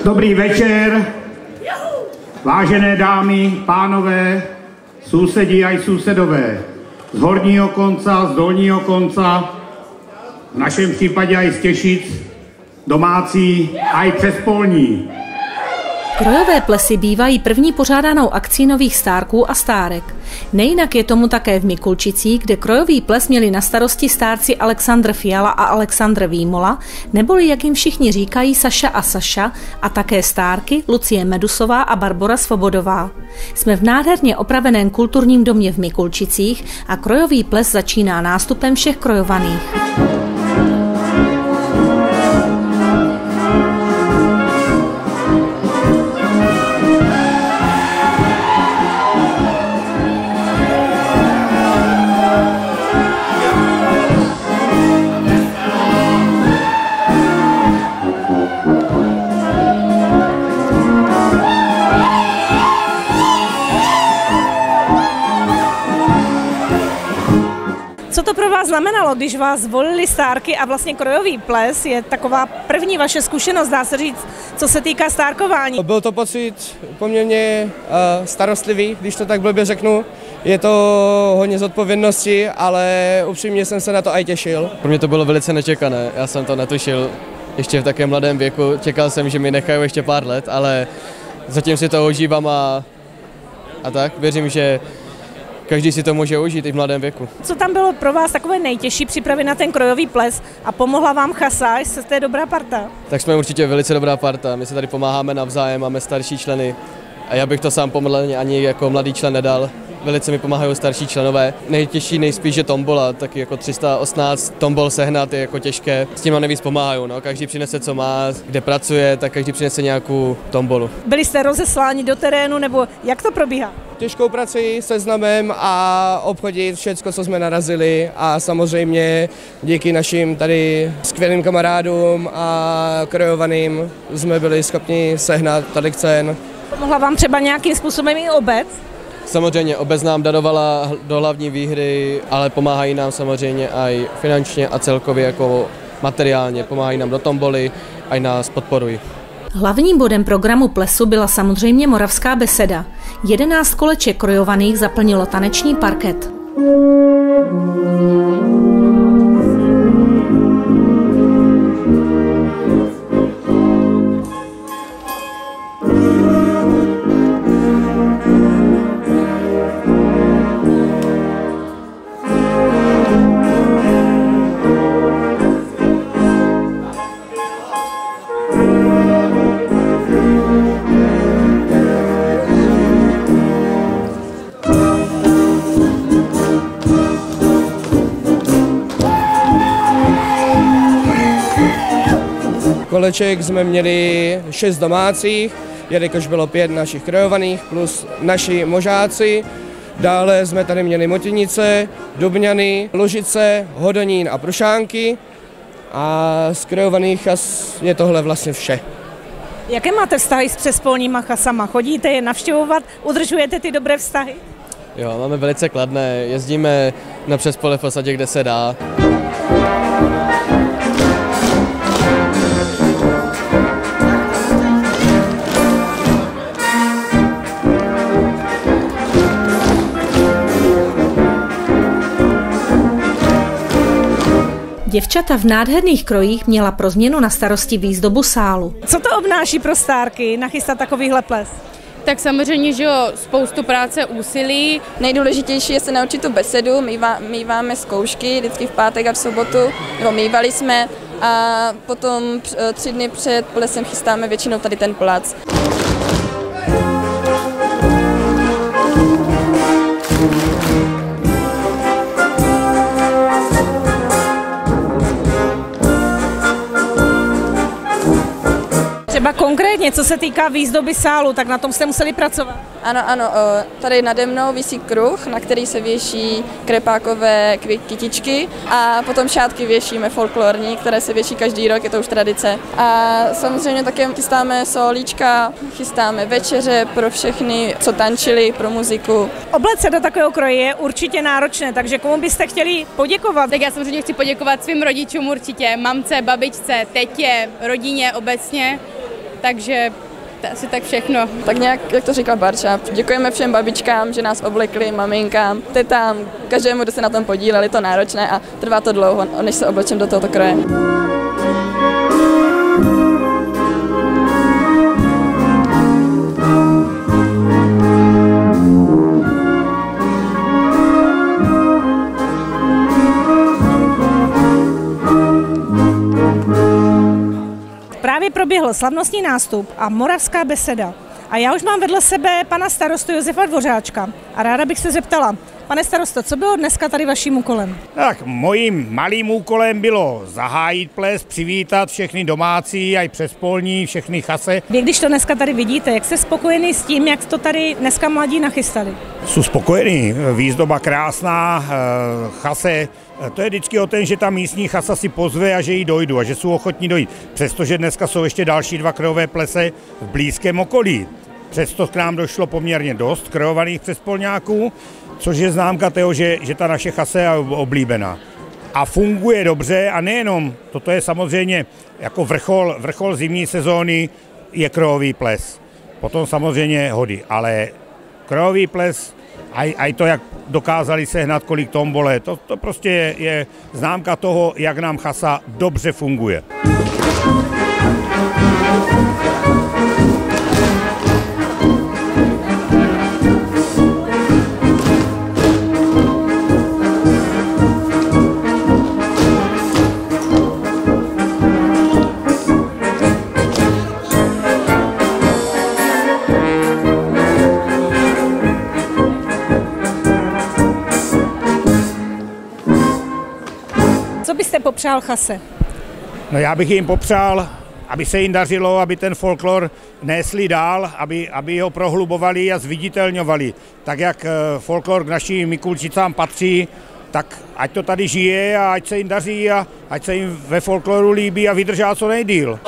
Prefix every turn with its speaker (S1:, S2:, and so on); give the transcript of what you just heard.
S1: Dobrý večer, vážené dámy, pánové, sousedí a sousedové, z horního konca, z dolního konca, v našem případě i z Těšic, domácí a i přespolní.
S2: Krojové plesy bývají první pořádanou akcí nových stárků a stárek. Nejinak je tomu také v Mikulčicích, kde krojový ples měli na starosti stárci Alexandr Fiala a Alexandr Výmola, neboli jak jim všichni říkají Saša a Saša, a také stárky Lucie Medusová a Barbora Svobodová. Jsme v nádherně opraveném kulturním domě v Mikulčicích a krojový ples začíná nástupem všech krojovaných.
S3: Co to pro vás znamenalo, když vás zvolili stárky a vlastně krojový ples je taková první vaše zkušenost, dá se říct, co se týká stárkování?
S4: Byl to pocit poměrně starostlivý, když to tak blbě řeknu. Je to hodně zodpovědnosti, ale upřímně jsem se na to aj těšil.
S5: Pro mě to bylo velice nečekané, já jsem to netušil ještě v takém mladém věku. Čekal jsem, že mi nechají ještě pár let, ale zatím si to užívám a tak. Věřím, že každý si to může užít i v mladém věku.
S3: Co tam bylo pro vás takové nejtěžší připravit na ten krojový ples a pomohla vám chasa, jste dobrá parta?
S5: Tak jsme určitě velice dobrá parta, my se tady pomáháme navzájem, máme starší členy a já bych to sám pomodleně ani jako mladý člen nedal. Velice mi pomáhají starší členové. Nejtěžší nejspíš je tombola, taky jako 318 tombol sehnat je jako těžké. S tím nejvíc pomáhají, no. Každý přinese, co má, kde pracuje, tak každý přinese nějakou tombolu.
S3: Byli jste rozesláni do terénu, nebo jak to probíhá?
S4: Těžkou prací, seznamem a obchodit všecko, co jsme narazili, a samozřejmě díky našim tady skvělým kamarádům a krojovaným jsme byli schopni sehnat tolik cen.
S3: Pomohla vám třeba nějakým způsobem i obec?
S5: Samozřejmě obec nám darovala do hlavní výhry, ale pomáhají nám samozřejmě i finančně a celkově jako materiálně. Pomáhají nám do tomboly a i nás podporují.
S2: Hlavním bodem programu plesu byla samozřejmě Moravská beseda. 11 koleček krojovaných zaplnilo taneční parket.
S4: Koleček jsme měli 6 domácích, jelikož bylo 5 našich krojovaných plus naši možáci. Dále jsme tady měli Motěnice, Dubňany, Lužice, Hodonín a Prušánky. A z krojovaných je tohle vlastně vše.
S3: Jaké máte vztahy s přespolníma chasama? Chodíte je navštěvovat? Udržujete ty dobré vztahy?
S5: Jo, máme velice kladné, jezdíme na přespole v podstatě, kde se dá.
S2: Děvčata v nádherných krojích měla pro změnu na starosti výzdobu sálu.
S3: Co to obnáší pro stárky nachystat takovýhle ples?
S6: Tak samozřejmě, že jo, spoustu práce, úsilí.
S7: Nejdůležitější je se naučit tu besedu, míváme zkoušky vždycky v pátek a v sobotu, nebo mívali jsme, a potom 3 dny před plesem chystáme většinou tady ten plac.
S3: Třeba konkrétně, co se týká výzdoby sálu, tak na tom jste museli pracovat.
S7: Ano, tady nade mnou visí kruh, na který se věší krepákové kytičky, a potom šátky věšíme folklorní, které se věší každý rok, je to už tradice. A samozřejmě také chystáme solíčka, chystáme večeře pro všechny, co tančili, pro muziku.
S3: Oblet se do takového kroje je určitě náročné, takže komu byste chtěli poděkovat?
S6: Tak já samozřejmě chci poděkovat svým rodičům určitě, mamce, babičce, tetě, rodině obecně. takže to asi tak všechno.
S7: Tak nějak, jak to říkal Barča, děkujeme všem babičkám, že nás oblekli, maminkám, tetám, každému, kdo se na tom podílel, je to náročné a trvá to dlouho, než se oblečím do tohoto kroje.
S3: Právě proběhl slavnostní nástup a moravská beseda. A já už mám vedle sebe pana starostu Josefa Dvořáčka. A ráda bych se zeptala, pane starosto, co bylo dneska tady vaším úkolem?
S1: Tak mojím malým úkolem bylo zahájit ples, přivítat všechny domácí, aj přespolní, všechny chase.
S3: Vy, když to dneska tady vidíte, jak jste spokojený s tím, jak to tady dneska mladí nachystali?
S1: Jsou spokojený, výzdoba krásná, chase. To je vždycky o tom, že ta místní chasa si pozve a že jí dojdu a že jsou ochotní dojít. Přestože dneska jsou ještě další 2 krojové plese v blízkém okolí. Přesto k nám došlo poměrně dost krojovaných přespolňáků, což je známka toho, že ta naše chasa je oblíbená. A funguje dobře a nejenom, toto je samozřejmě jako vrchol zimní sezóny je krojový ples. Potom samozřejmě hody, ale krojový ples, aj to, jak dokázali sehnat kolik tombole, to prostě je známka toho, jak nám chasa dobře funguje.
S3: Co byste popřál chase?
S1: No já bych jim popřál, aby se jim dařilo, aby ten folklor nesli dál, aby ho prohlubovali a zviditelňovali. Tak jak folklor k našim Mikulčicám patří, tak ať to tady žije a ať se jim daří a ať se jim ve folkloru líbí a vydržá co nejdýl.